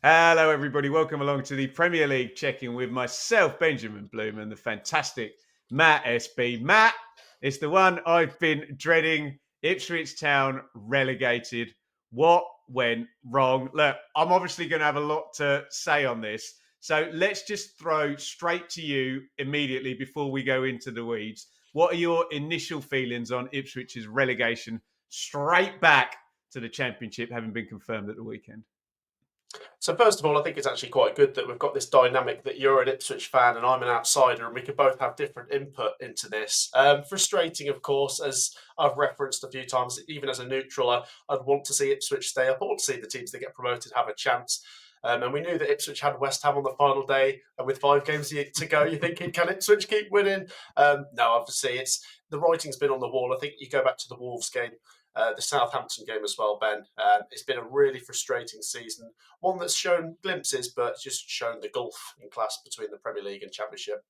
Hello, everybody. Welcome along to the Premier League check-in with myself, Benjamin Bloom, and the fantastic Matt SB. Matt, it's the one I've been dreading. Ipswich Town relegated. What went wrong? Look, I'm obviously going to have a lot to say on this. So let's just throw straight to you immediately before we go into the weeds. What are your initial feelings on Ipswich's relegation straight back to the Championship, having been confirmed at the weekend? So first of all, I think it's actually quite good that we've got this dynamic that you're an Ipswich fan and I'm an outsider, and we can both have different input into this. Frustrating, of course, as I've referenced a few times. Even as a neutral, I'd want to see Ipswich stay up. I want to see the teams that get promoted have a chance. And we knew that Ipswich had West Ham on the final day, and with 5 games to go, you're thinking, can Ipswich keep winning? No, obviously, it's the writing's been on the wall. I think you go back to the Wolves game, the Southampton game as well, Ben. It's been a really frustrating season, one that's shown glimpses, but just shown the gulf in class between the Premier League and Championship.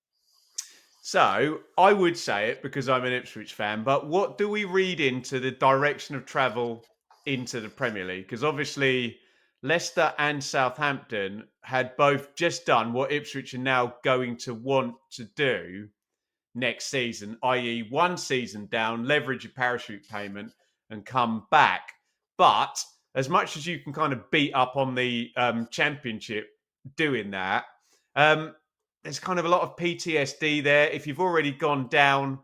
So I would say it because I'm an Ipswich fan, but what do we read into the direction of travel into the Premier League? Because obviously Leicester and Southampton had both just done what Ipswich are now going to want to do next season, i.e., one season down, leverage a parachute payment, and come back. But as much as you can kind of beat up on the Championship doing that, um, there's kind of a lot of PTSD there. If you've already gone down,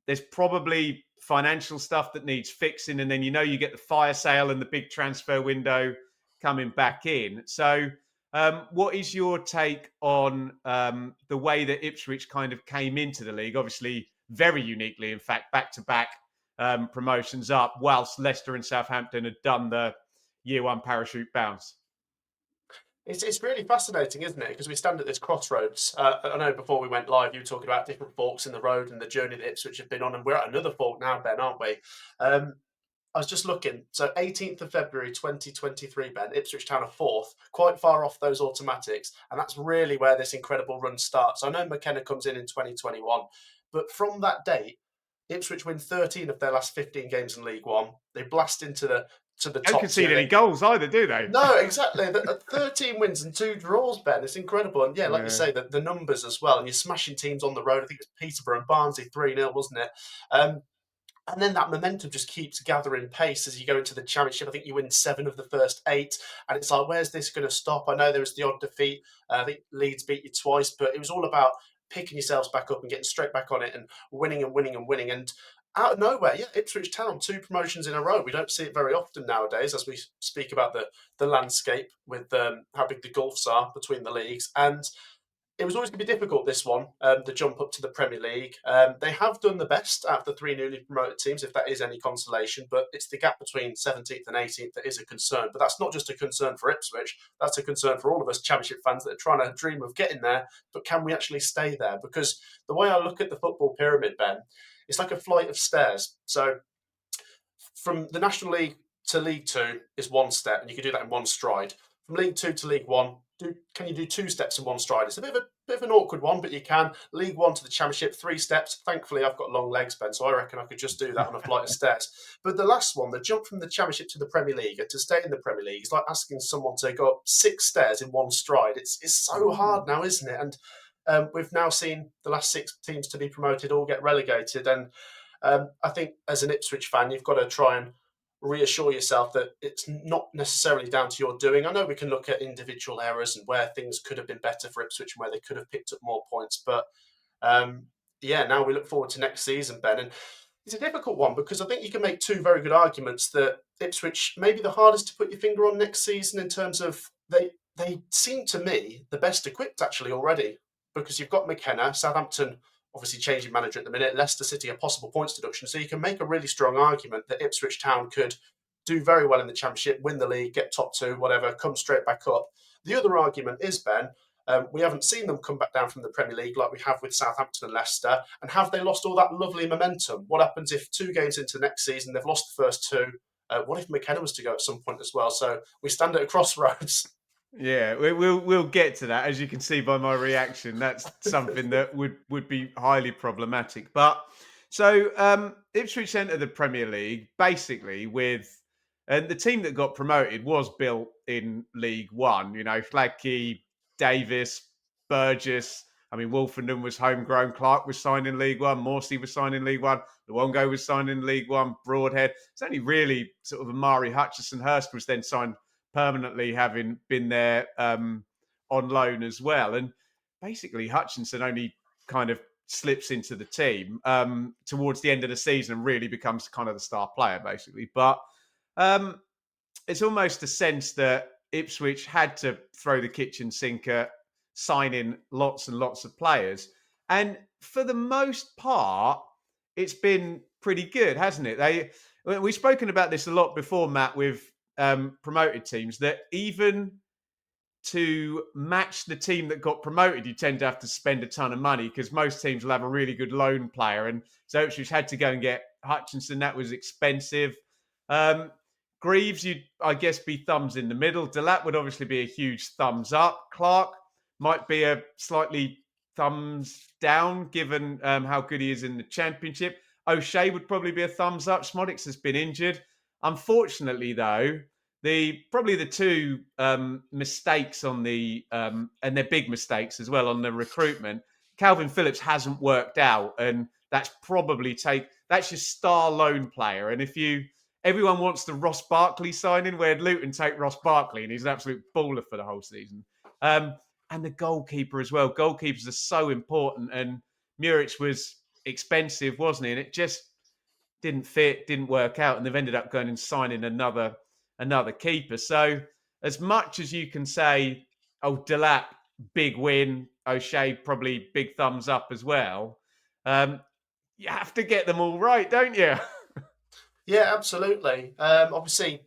there's probably financial stuff that needs fixing, and then you get the fire sale and the big transfer window coming back in. So, what is your take on the way that Ipswich kind of came into the league? Obviously, very uniquely, in fact, back to back promotions up, whilst Leicester and Southampton had done the year one parachute bounce. It's really fascinating, isn't it? Because we stand at this crossroads. I know before we went live, you were talking about different forks in the road and the journey that Ipswich have been on, and we're at another fork now, Ben, aren't we? I was just looking. So 18th of February 2023, Ben, Ipswich Town are fourth, quite far off those automatics. And that's really where this incredible run starts. I know McKenna comes in 2021, but from that date, Ipswich win 13 of their last 15 games in League One. They blast into the Don't top concede tier. any goals either, do they? No, exactly. 13 wins and 2 draws, Ben. It's incredible. And yeah, like you Yeah. say, the numbers as well. And you're smashing teams on the road. I think it was Peterborough and Barnsley 3-0, wasn't it? And then that momentum just keeps gathering pace as you go into the Championship. I think you win 7 of the first 8. And it's like, where's this going to stop? I know there was the odd defeat. I think Leeds beat you twice, but it was all about picking yourselves back up and getting straight back on it and winning and winning and winning. And out of nowhere, yeah, Ipswich Town, 2 promotions in a row. We don't see it very often nowadays as we speak about the landscape with how big the gulfs are between the leagues. And it was always going to be difficult, this one, the jump up to the Premier League. They have done the best out of the 3 newly promoted teams, if that is any consolation, but it's the gap between 17th and 18th that is a concern. But that's not just a concern for Ipswich, that's a concern for all of us Championship fans that are trying to dream of getting there, but can we actually stay there? Because the way I look at the football pyramid, Ben, it's like a flight of stairs. So from the National League to League Two is one step, and you can do that in one stride. From League Two to League One, can you do 2 steps in one stride? It's a bit of an awkward one, but you can. League One to the Championship, 3 steps. Thankfully, I've got long legs, Ben, so I reckon I could just do that on a flight of stairs. But the last one, the jump from the Championship to the Premier League, and to stay in the Premier League, is like asking someone to go up 6 stairs in one stride. It's so hard now, isn't it? And we've now seen the last 6 teams to be promoted all get relegated, and I think as an Ipswich fan, you've got to try and reassure yourself that it's not necessarily down to your doing. I know we can look at individual errors and where things could have been better for Ipswich and where they could have picked up more points. But yeah, now we look forward to next season, Ben. And it's a difficult one because I think you can make 2 very good arguments that Ipswich may be the hardest to put your finger on next season in terms of they seem to me the best equipped actually already, because you've got McKenna, Southampton obviously changing manager at the minute, Leicester City a possible points deduction. So you can make a really strong argument that Ipswich Town could do very well in the Championship, win the league, get top 2, whatever, come straight back up. The other argument is, Ben, we haven't seen them come back down from the Premier League like we have with Southampton and Leicester. And have they lost all that lovely momentum? What happens if 2 games into next season they've lost the first 2? What if McKenna was to go at some point as well? So we stand at a crossroads. Yeah, we'll get to that. As you can see by my reaction, that's something that would be highly problematic. But so Ipswich entered the Premier League basically with And the team that got promoted was built in League One. You know, Flagkey, Davis, Burgess. I mean, Wolfenden was homegrown. Clark was signed in League One. Morsey was signed in League One. Luongo was signed in League One. Broadhead. It's only really sort of Amari Hutchison. Hurst was then signed permanently, having been there on loan as well. And basically, Hutchinson only kind of slips into the team towards the end of the season and really becomes kind of the star player, basically. But um, it's almost a sense that Ipswich had to throw the kitchen sink at signing lots and lots of players. And for the most part, it's been pretty good, hasn't it? We've spoken about this a lot before, Matt, with promoted teams, that even to match the team that got promoted, you tend to have to spend a ton of money because most teams will have a really good loan player. And so Ipswich had to go and get Hutchinson. That was expensive. Um, Greaves, you'd, I guess, be thumbs in the middle. Dilap would obviously be a huge thumbs up. Clark might be a slightly thumbs down given how good he is in the Championship. O'Shea would probably be a thumbs up. Schmodix has been injured. Unfortunately, though, the two mistakes on the and they're big mistakes as well on the recruitment. Calvin Phillips hasn't worked out, and that's that's your star loan player. And if you everyone wants the Ross Barkley signing, where Luton take Ross Barkley, and he's an absolute baller for the whole season. And the goalkeeper as well. Goalkeepers are so important, and Muric was expensive, wasn't he? And it just didn't fit, didn't work out, and they've ended up going and signing another keeper. So as much as you can say, oh, Dilap, big win, O'Shea, probably big thumbs up as well, you have to get them all right, don't you? Yeah, absolutely. Obviously,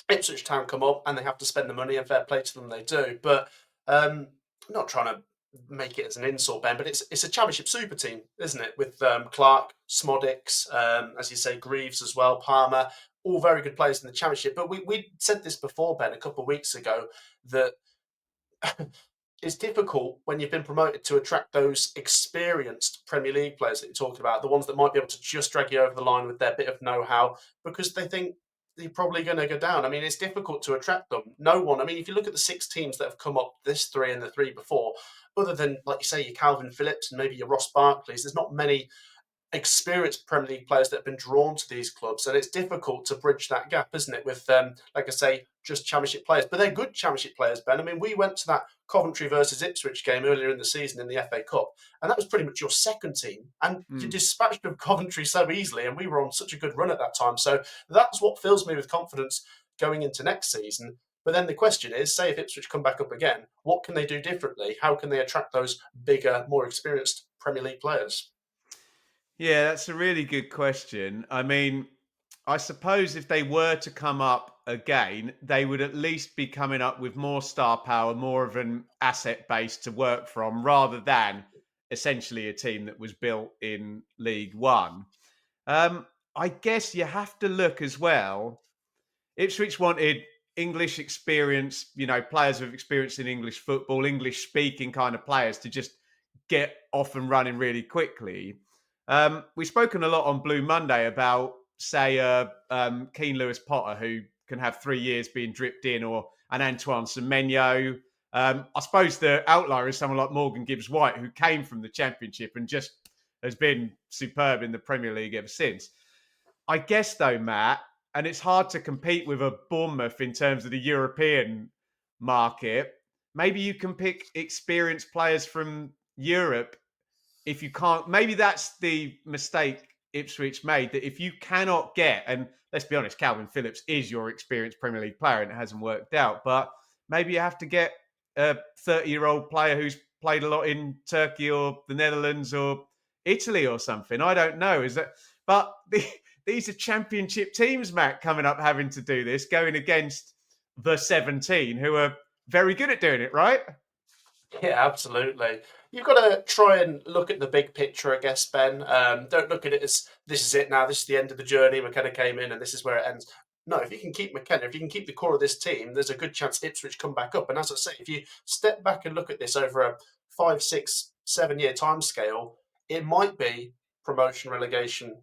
Ipswich Town come up and they have to spend the money, and fair play to them, they do. But I'm not trying to make it as an insult, Ben, but it's a Championship super team, isn't it? With Clark, Smodix, as you say, Greaves as well, Palmer, all very good players in the Championship. But we said this before, Ben, a couple of weeks ago, that it's difficult when you've been promoted to attract those experienced Premier League players that you're talking about, the ones that might be able to just drag you over the line with their bit of know-how, because they think you're probably going to go down. I mean, it's difficult to attract them. No one. I mean, if you look at the six teams that have come up, this three and the three before, other than like you say, your Calvin Phillips and maybe your Ross Barkleys, there's not many experienced Premier League players that have been drawn to these clubs, and it's difficult to bridge that gap, isn't it? With like I say, just Championship players, but they're good Championship players, Ben. I mean, we went to that Coventry versus Ipswich game earlier in the season in the FA Cup, and that was pretty much your second team, and you Mm. dispatched of Coventry so easily, and we were on such a good run at that time. So that's what fills me with confidence going into next season. But then the question is, say if Ipswich come back up again, what can they do differently? How can they attract those bigger, more experienced Premier League players? Yeah, that's a really good question. I mean, I suppose if they were to come up again, they would at least be coming up with more star power, more of an asset base to work from, rather than essentially a team that was built in League One. Um, I guess you have to look as well. Ipswich wanted English experience, you know, players with experience in English football, English speaking kind of players to just get off and running really quickly. We've spoken a lot on Blue Monday about, say, Keane Lewis Potter, who can have 3 years being dripped in, or an Antoine Semenyo. I suppose the outlier is someone like Morgan Gibbs White, who came from the Championship and just has been superb in the Premier League ever since. I guess, though, Matt, and it's hard to compete with a Bournemouth in terms of the European market. Maybe you can pick experienced players from Europe if you can't. Maybe that's the mistake Ipswich made, that if you cannot get, and let's be honest, Calvin Phillips is your experienced Premier League player and it hasn't worked out, but maybe you have to get a 30-year-old player who's played a lot in Turkey or the Netherlands or Italy or something. I don't know. Is that, but these are Championship teams, Matt, coming up having to do this, going against the 17 who are very good at doing it, right? Yeah, absolutely. You've got to try and look at the big picture, I guess, Ben. Don't look at it as this is it now, this is the end of the journey. McKenna came in and this is where it ends. No, if you can keep McKenna, if you can keep the core of this team, there's a good chance Ipswich come back up. And as I say, if you step back and look at this over a 5, 6, 7 year time scale, it might be promotion, relegation,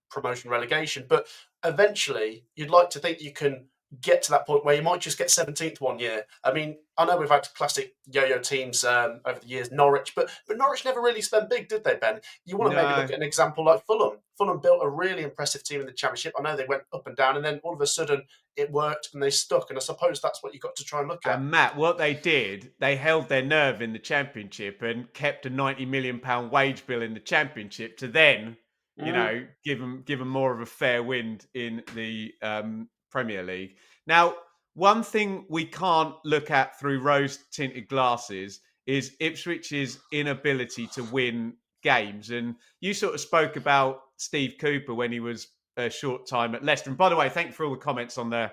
promotion relegation. But eventually, you'd like to think you can get to that point where you might just get 17th one year. I mean, I know we've had classic yo-yo teams over the years, Norwich, but Norwich never really spent big, did they, Ben? You want to maybe look No. at an example like Fulham. Fulham built a really impressive team in the Championship. I know they went up and down, and then all of a sudden it worked and they stuck. And I suppose that's what you've got to try and look at. And Matt, what they did, they held their nerve in the Championship and kept a £90 million wage bill in the Championship to then, Mm. give them more of a fair wind in the Premier League. Now, one thing we can't look at through rose-tinted glasses is Ipswich's inability to win games. And you sort of spoke about Steve Cooper when he was a short time at Leicester. And by the way, thank you for all the comments on the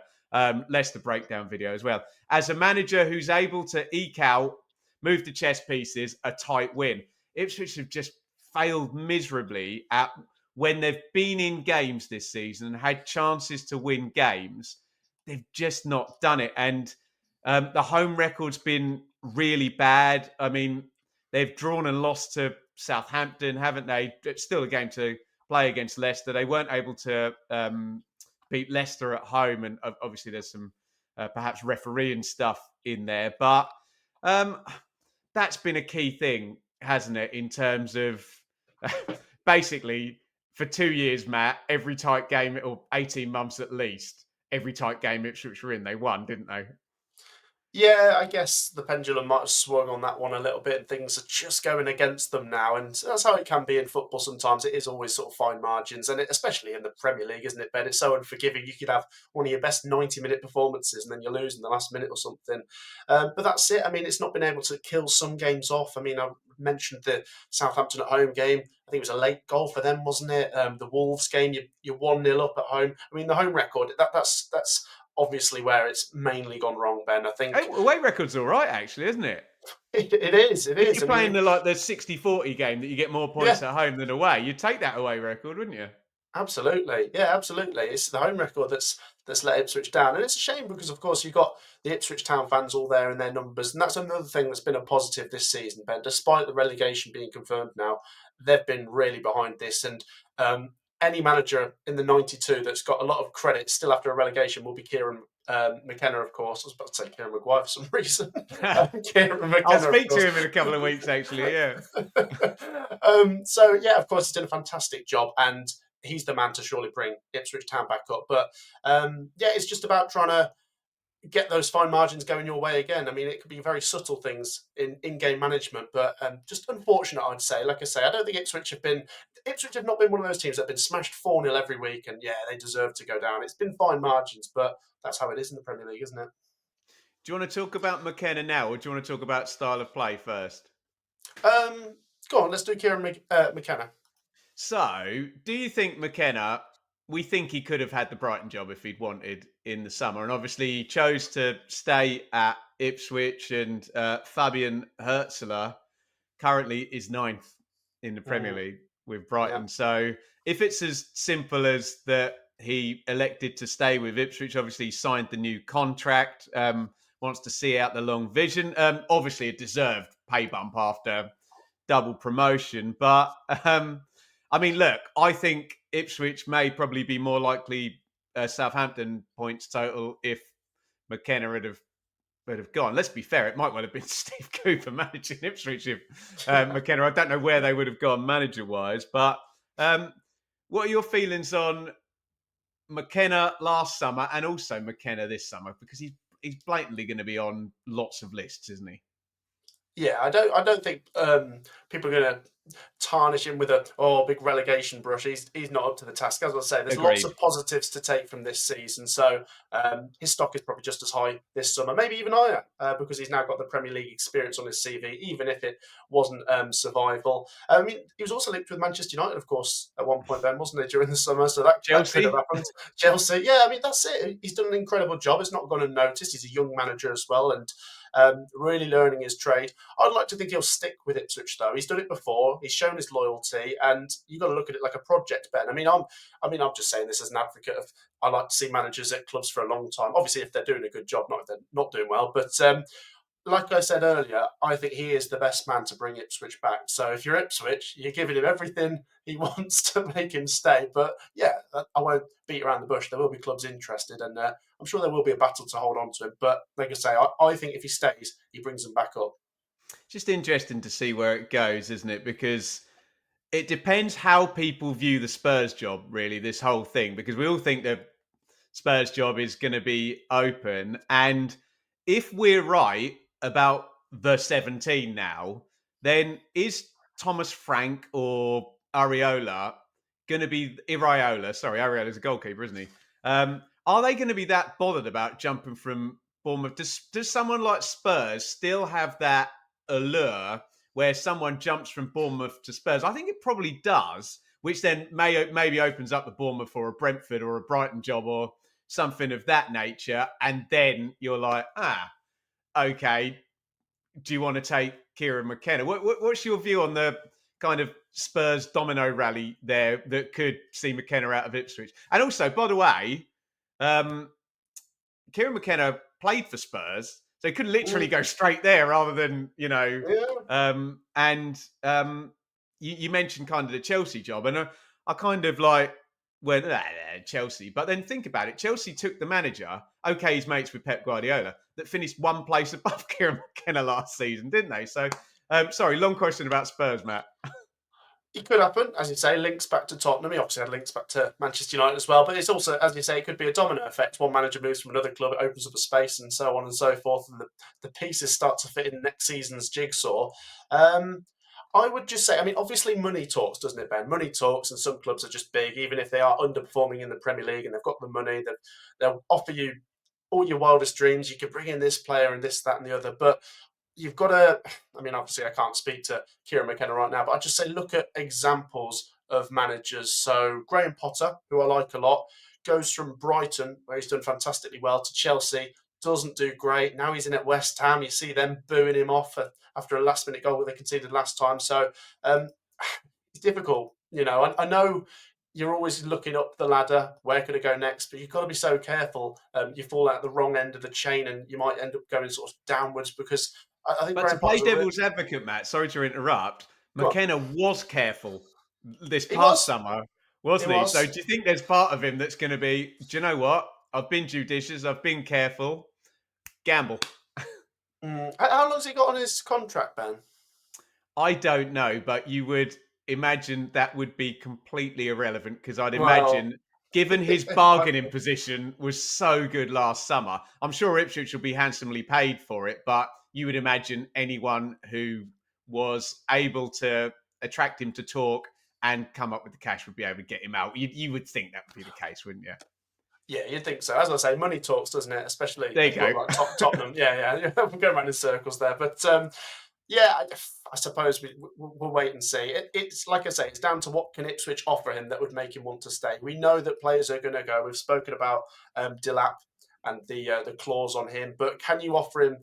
Leicester breakdown video as well. As a manager who's able to eke out, move the chess pieces, a tight win, Ipswich have just failed miserably at when they've been in games this season and had chances to win games. They've just not done it. And the home record's been really bad. I mean, they've drawn and lost to Southampton, haven't they? It's still a game to play against Leicester. They weren't able to beat Leicester at home, and obviously there's some perhaps refereeing stuff in there, but that's been a key thing, hasn't it? In terms of basically for 2 years, Matt, every tight game or 18 months at least, every tight game Ipswich were in, they won, didn't they? Yeah, I guess the pendulum might have swung on that one a little bit, and things are just going against them now. And that's how it can be in football sometimes. It is always sort of fine margins, and especially in the Premier League, isn't it, Ben? It's so unforgiving. You could have one of your best 90-minute performances, and then you lose in the last minute or something. But that's it. I mean, it's not been able to kill some games off. I mean, I mentioned the Southampton at home game. I think it was a late goal for them, wasn't it? The Wolves game, you're 1-0 up at home. I mean, the home record, that's obviously where it's mainly gone wrong, Ben. I Hey, think away record's all right, actually, isn't it? it is. It If is. you're I playing mean, the 60-40 game that you get more yeah, points at home than away, you'd take that away record, wouldn't you? absolutely. Yeah, absolutely. It's the home record that's let Ipswich down, and it's a shame because, of course, you've got the Ipswich Town fans all there in their numbers, and that's another thing that's been a positive this season, Ben. Despite the relegation being confirmed now, they've been really behind this, and any manager in the '92 that's got a lot of credit still after a relegation will be Kieran McKenna, of course. I was about to say Kieran Maguire for some reason. Kieran I'll McKenna, of speak to course. him in a couple of weeks, actually. Yeah. So yeah, of course, he's done a fantastic job, and he's the man to surely bring Ipswich Town back up. But yeah, it's just about trying to get those fine margins going your way again. I mean, it could be very subtle things in-game management, but just unfortunate, I'd say. Like I say, I don't think Ipswich have not been one of those teams that have been smashed 4-0 every week, and yeah, they deserve to go down. It's been fine margins, but that's how it is in the Premier League, isn't it? Do you want to talk about McKenna now, or do you want to talk about style of play first? Go on, let's do Kieran McKenna. So, do you think McKenna? We think he could have had the Brighton job if he'd wanted in the summer, and obviously he chose to stay at Ipswich. And Fabian Hertzler currently is ninth in the Premier Mm, League with yeah. Brighton. So, if it's as simple as that, he elected to stay with Ipswich. Obviously, he signed the new contract. Wants to see out the long vision. Obviously, a deserved pay bump after double promotion. But I mean, look, I think Ipswich may probably be more likely Southampton points total if McKenna would have gone. Let's be fair; it might well have been Steve Cooper managing Ipswich if Yeah. McKenna. I don't know where they would have gone manager wise, but what are your feelings on McKenna last summer and also McKenna this summer? Because he's blatantly going to be on lots of lists, isn't he? Yeah, I don't think people are going to tarnish him with a big relegation brush. He's not up to the task. As I say, there's lots Agreed. of positives to take from this season. So his stock is probably just as high this summer, maybe even higher, because he's now got the Premier League experience on his CV, even if it wasn't survival. I mean, he was also linked with Manchester United, of course, at one point, Ben, wasn't he, during the summer? So that could have Chelsea. happened. Chelsea, yeah, I mean, that's it. He's done an incredible job. It's not gone unnoticed. He's a young manager as well, and really learning his trade. I'd like to think he'll stick with Ipswich, though. He's done it before. He's shown his loyalty, and you've got to look at it like a project, Ben. I'm just saying this as an advocate of. I like to see managers at clubs for a long time. Obviously, if they're doing a good job, not if they're not doing well. But like I said earlier, I think he is the best man to bring Ipswich back. So if you're Ipswich, you're giving him everything he wants to make him stay. But yeah, I won't beat around the bush. There will be clubs interested, and I'm sure there will be a battle to hold on to him. But like I say, I think if he stays, he brings them back up. Just interesting to see where it goes, isn't it? Because it depends how people view the Spurs job, really, this whole thing, because we all think that Spurs job is going to be open. And if we're right about the 17 now, then is Thomas Frank or Ariola going to be Iriola? Sorry, Ariola's a goalkeeper, isn't he? Are they going to be that bothered about jumping from Bournemouth? Does someone like Spurs still have that allure where someone jumps from Bournemouth to Spurs? I think it probably does, which then maybe opens up the Bournemouth or a Brentford or a Brighton job or something of that nature. And then you're like, okay, do you want to take Kieran McKenna? What's your view on the kind of Spurs domino rally there that could see McKenna out of Ipswich? And also, by the way, um, Kieran McKenna played for Spurs, so he could literally Mm, go straight there rather than, yeah. and you mentioned kind of the Chelsea job, and I kind of like went, Chelsea. But then think about it. Chelsea took the manager, okay, he's mates with Pep Guardiola, that finished one place above Kieran McKenna last season, didn't they? So, sorry, long question about Spurs, Matt. It could happen, as you say, links back to Tottenham. He obviously had links back to Manchester United as well. But it's also, as you say, it could be a domino effect. One manager moves from another club, it opens up a space, and so on and so forth. And the pieces start to fit in next season's jigsaw. Um, I would just say, I mean, obviously money talks, doesn't it, Ben? Money talks, and some clubs are just big, even if they are underperforming in the Premier League and they've got the money, they'll offer you all your wildest dreams. You could bring in this player and this, that, and the other. But you've got to, I mean, obviously, I can't speak to Kieran McKenna right now, but I'd just say look at examples of managers. So, Graham Potter, who I like a lot, goes from Brighton, where he's done fantastically well, to Chelsea, doesn't do great. Now he's in at West Ham. You see them booing him off after a last minute goal that they conceded last time. So, um, it's difficult. I know you're always looking up the ladder. Where could it go next? But you've got to be so careful. You fall out the wrong end of the chain, and you might end up going sort of downwards because I think But to Graham play Potter's devil's advocate, Matt, sorry to interrupt, go on. McKenna was careful this He past was. summer, He wasn't he? So was. do you think there's part of him that's going to be, do you know what? I've been judicious, I've been careful, gamble. How long's he got on his contract, Ben? I don't know, but you would imagine that would be completely irrelevant because I'd Well, imagine, given his bargaining position was so good last summer, I'm sure Ipswich will be handsomely paid for it. But you would imagine anyone who was able to attract him to talk and come up with the cash would be able to get him out. You would think that would be the case, wouldn't you? yeah, you'd think so. As I say, money talks, doesn't it? Especially There a you club go. like Tottenham. Yeah. We're going around in circles there, but yeah, I suppose we'll wait and see. It's like I say, it's down to what can Ipswich offer him that would make him want to stay. We know that players are going to go. We've spoken about Dilap and the clause on him, but can you offer him?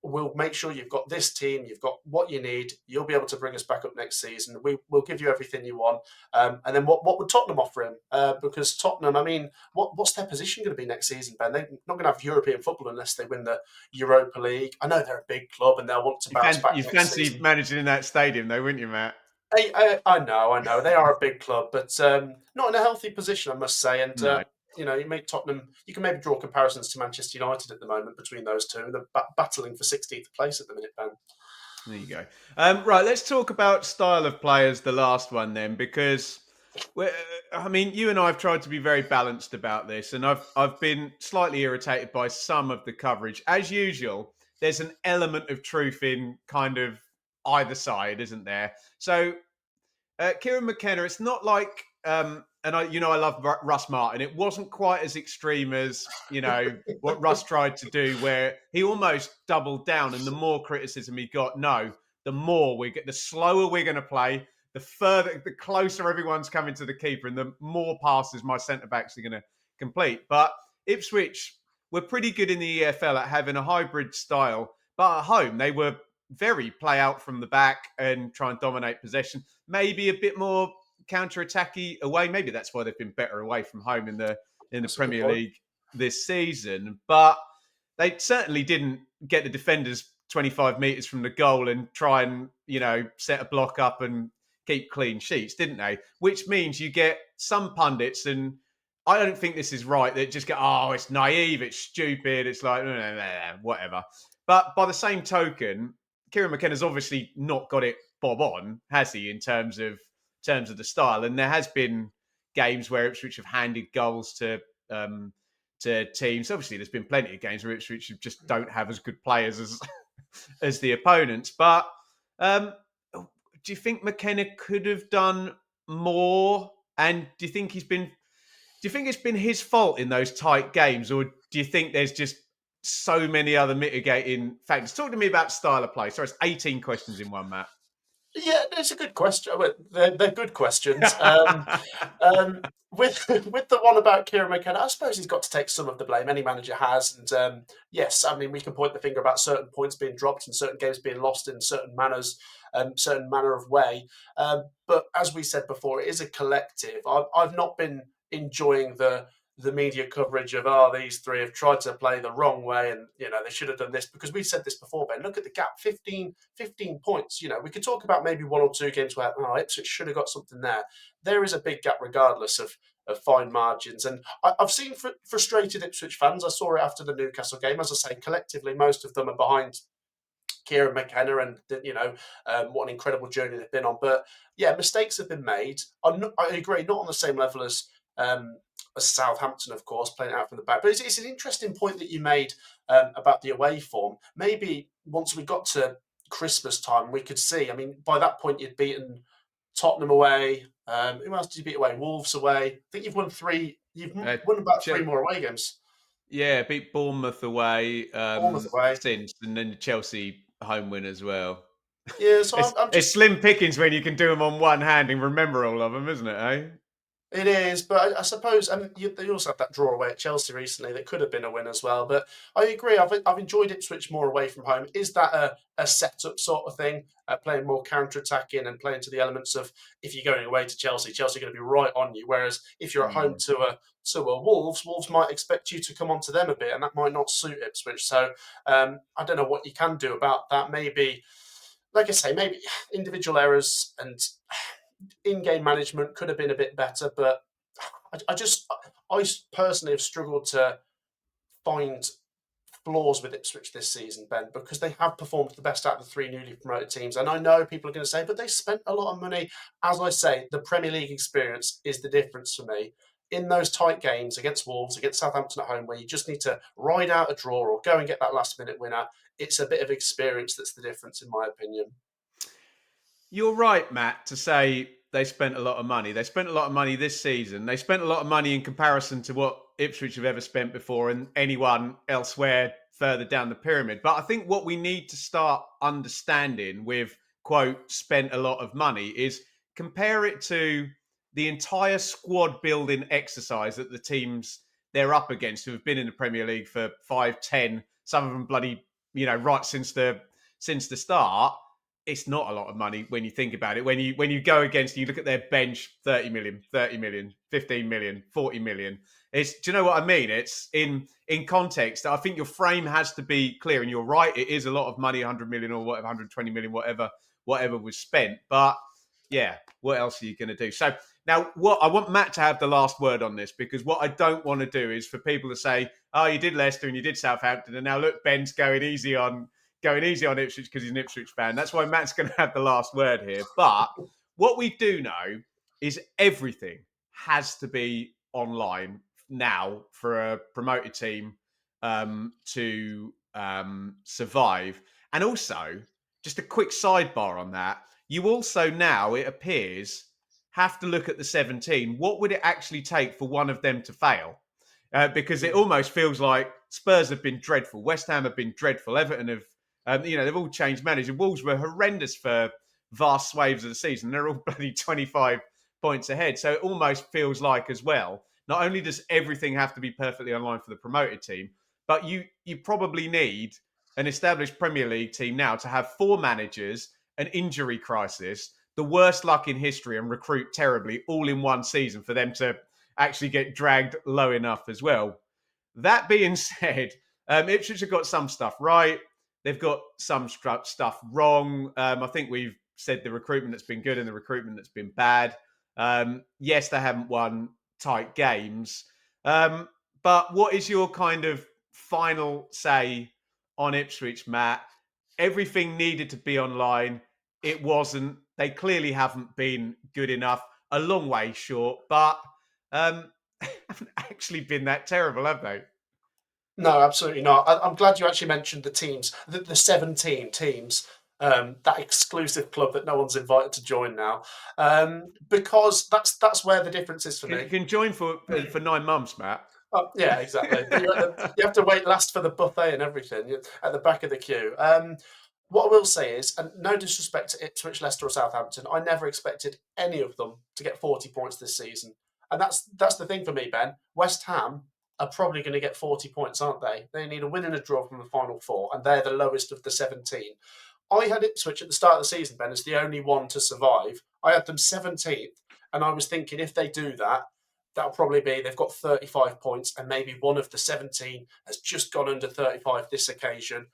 We'll make sure you've got this team, you've got what you need. You'll be able to bring us back up next season. We'll give you everything you want. And then what would Tottenham offer him? Because Tottenham, I mean, what's their position going to be next season, Ben? They're not going to have European football unless they win the Europa League. I know they're a big club and they'll want to bounce back You next fancy season. managing in that stadium, though, wouldn't you, Matt? I know. They are a big club, but not in a healthy position, I must say. And No. you make Tottenham. You can maybe draw comparisons to Manchester United at the moment between those two. They're battling for 16th place at the minute, Ben. There you go. Right, let's talk about style of players, the last one then, because I mean, you and I have tried to be very balanced about this, and I've been slightly irritated by some of the coverage. As usual, there's an element of truth in kind of either side, isn't there? So Kieran McKenna, it's not like, and I love Russ Martin. It wasn't quite as extreme as what Russ tried to do, where he almost doubled down. And the more criticism he got, no, the more we get, the slower we're going to play, the closer everyone's coming to the keeper, and the more passes my centre backs are going to complete. But Ipswich were pretty good in the EFL at having a hybrid style, but at home they were very play out from the back and try and dominate possession. Maybe a bit more counter-attacky away. Maybe that's why they've been better away from home in the That's a good Premier point. League this season. But they certainly didn't get the defenders 25 metres from the goal and try and, set a block up and keep clean sheets, didn't they? Which means you get some pundits, and I don't think this is right, that just go, oh, it's naive, it's stupid, it's like, whatever. But by the same token, Kieran McKenna's obviously not got it bob on, has he, in terms of the style? And there has been games where Ipswich have handed goals to teams. Obviously, there's been plenty of games where Ipswich just don't have as good players as the opponents. But do you think McKenna could have done more? And do you think it's been his fault in those tight games, or do you think there's just so many other mitigating factors? Talk to me about style of play. Sorry, it's 18 questions in one, Matt. Yeah, it's a good question. Well, they're good questions. With with the one about Kieran McKenna, I suppose he's got to take some of the blame. Any manager has, and yes, I mean we can point the finger about certain points being dropped and certain games being lost in certain manners, certain manner of way. But as we said before, it is a collective. I've not been enjoying the media coverage of these three have tried to play the wrong way and they should have done this, because we've said this before, Ben. Look at the gap, 15 points. We could talk about maybe one or two games where Ipswich should have got something there. There is a big gap regardless of fine margins, and I've seen frustrated Ipswich fans. I saw it after the Newcastle game. As I say, collectively most of them are behind Kieran McKenna, and what an incredible journey they've been on. But yeah, mistakes have been made. I agree, not on the same level as Southampton, of course, playing it out from the back. But it's an interesting point that you made about the away form. Maybe once we got to Christmas time, we could see. I mean, by that point, you'd beaten Tottenham away. Who else did you beat away? Wolves away. I think you've won three. You've won about three more away games. Yeah, beat Bournemouth away Bournemouth away. since, and then the Chelsea home win as well. Yeah, so I'm It's just. slim pickings when you can do them on one hand and remember all of them, isn't it, eh? It is, but I suppose, and they also had that draw away at Chelsea recently that could have been a win as well. But I agree, I've enjoyed Ipswich more away from home. Is that a set-up sort of thing, playing more counter-attacking and playing to the elements of, if you're going away to Chelsea, Chelsea are going to be right on you. Whereas if you're at home to a Wolves might expect you to come onto them a bit, and that might not suit Ipswich. So I don't know what you can do about that. Maybe, like I say, maybe individual errors and in-game management could have been a bit better, but I personally have struggled to find flaws with Ipswich this season, Ben, because they have performed the best out of the three newly promoted teams. And I know people are going to say, but they spent a lot of money. As I say, the Premier League experience is the difference for me. In those tight games against Wolves, against Southampton at home, where you just need to ride out a draw or go and get that last-minute winner, it's a bit of experience that's the difference, in my opinion. You're right, Matt, to say they spent a lot of money. They spent a lot of money this season. They spent a lot of money in comparison to what Ipswich have ever spent before and anyone elsewhere further down the pyramid. But I think what we need to start understanding with, quote, spent a lot of money, is compare it to the entire squad building exercise that the teams they're up against, who have been in the Premier League for 5, 10, some of them bloody, right since the start. It's not a lot of money when you think about it. When you go against, you look at their bench, 30 million, 15 million, 40 million. Do you know what I mean? It's in context. I think your frame has to be clear, and you're right. It is a lot of money, 100 million or whatever, 120 million, whatever was spent. But yeah, what else are you going to do? So now, what I want Matt to have the last word on this, because what I don't want to do is for people to say, "Oh, you did Leicester and you did Southampton, and now look, Ben's going easy on Ipswich because he's an Ipswich fan." That's why Matt's going to have the last word here. But what we do know is everything has to be online now for a promoted team to survive. And also, just a quick sidebar on that, you also now, it appears, have to look at the 17. What would it actually take for one of them to fail? Because it almost feels like Spurs have been dreadful, West Ham have been dreadful, Everton have they've all changed managers. Wolves were horrendous for vast swathes of the season. They're all bloody 25 points ahead. So it almost feels like, as well, not only does everything have to be perfectly online for the promoted team, but you probably need an established Premier League team now to have 4 managers, an injury crisis, the worst luck in history, and recruit terribly all in one season for them to actually get dragged low enough as well. That being said, Ipswich have got some stuff right. they've got some stuff wrong. I think we've said the recruitment that's been good and the recruitment that's been bad. Yes, they haven't won tight games. But what is your kind of final say on Ipswich, Matt? Everything needed to be online. It wasn't. They clearly haven't been good enough. A long way short, but haven't actually been that terrible, have they? No, absolutely not. I'm glad you actually mentioned the teams, the 17 teams, that exclusive club that no one's invited to join now, because that's where the difference is for You me. can join for 9 months, Matt. Oh, yeah, exactly. But you have to wait last for the buffet and everything at the back of the queue. What I will say is, and no disrespect to Ipswich, Leicester, or Southampton, I never expected any of them to get 40 points this season, and that's the thing for me, Ben. West Ham are probably going to get 40 points, aren't they? They need a win and a draw from the final four, and they're the lowest of the 17. I had Ipswich at the start of the season, Ben, as the only one to survive. I had them 17th, and I was thinking if they do that, that'll probably be they've got 35 points, and maybe one of the 17 has just gone under 35 this occasion.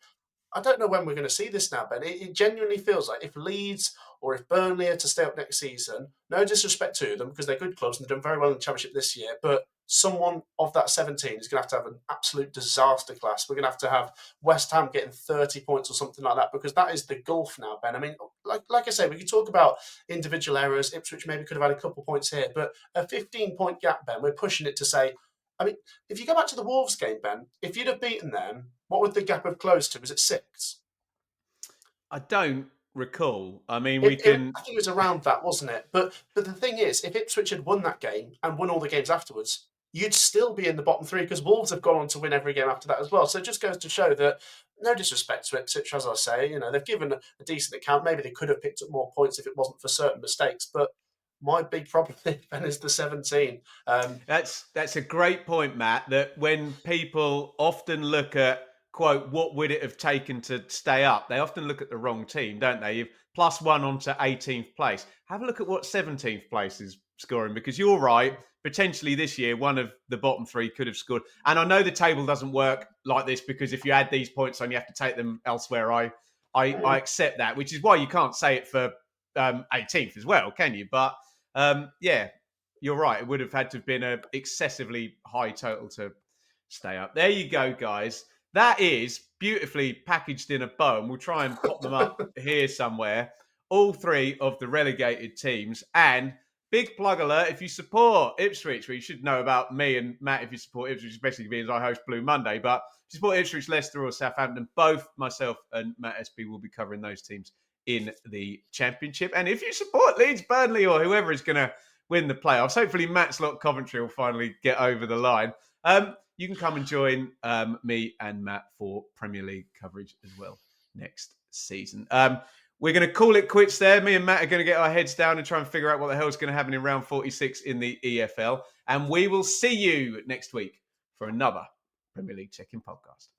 I don't know when we're going to see this now, Ben. It genuinely feels like if Leeds or if Burnley are to stay up next season, no disrespect to them because they're good clubs and they've done very well in the Championship this year, but someone of that 17 is going to have an absolute disaster class. We're going to have West Ham getting 30 points or something like that because that is the gulf now, Ben. I mean, like I say, we could talk about individual errors. Ipswich maybe could have had a couple of points here, but a 15-point gap, Ben, we're pushing it to say, I mean, if you go back to the Wolves game, Ben, if you'd have beaten them, what would the gap have closed to? Was it 6? I don't recall. I mean, we I can. think it was around that, wasn't it? But the thing is, if Ipswich had won that game and won all the games afterwards, you'd still be in the bottom three because Wolves have gone on to win every game after that as well. So it just goes to show that no disrespect to Ipswich, as I say, they've given a decent account. Maybe they could have picked up more points if it wasn't for certain mistakes. But my big problem, Ben, is the 17. That's a great point, Matt. That when people often look at quote what would it have taken to stay up, they often look at the wrong team, don't they? You've +1 onto 18th place. Have a look at what 17th place is scoring because you're right. Potentially this year, one of the bottom three could have scored. And I know the table doesn't work like this because if you add these points on, you have to take them elsewhere. I accept that, which is why you can't say it for 18th as well, can you? But yeah, you're right. It would have had to have been an excessively high total to stay up. There you go, guys. That is beautifully packaged in a bow, and we'll try and pop them up here somewhere. All three of the relegated teams. And big plug alert, if you support Ipswich, well, you should know about me and Matt if you support Ipswich, especially being as I host Blue Monday. But if you support Ipswich, Leicester or Southampton, both myself and Matt SB will be covering those teams in the Championship. And if you support Leeds, Burnley or whoever is going to win the playoffs. Hopefully, Matt's lot Coventry will finally get over the line. You can come and join me and Matt for Premier League coverage as well next season. We're going to call it quits there. Me and Matt are going to get our heads down and try and figure out what the hell is going to happen in round 46 in the EFL. And we will see you next week for another Premier League Check-In podcast.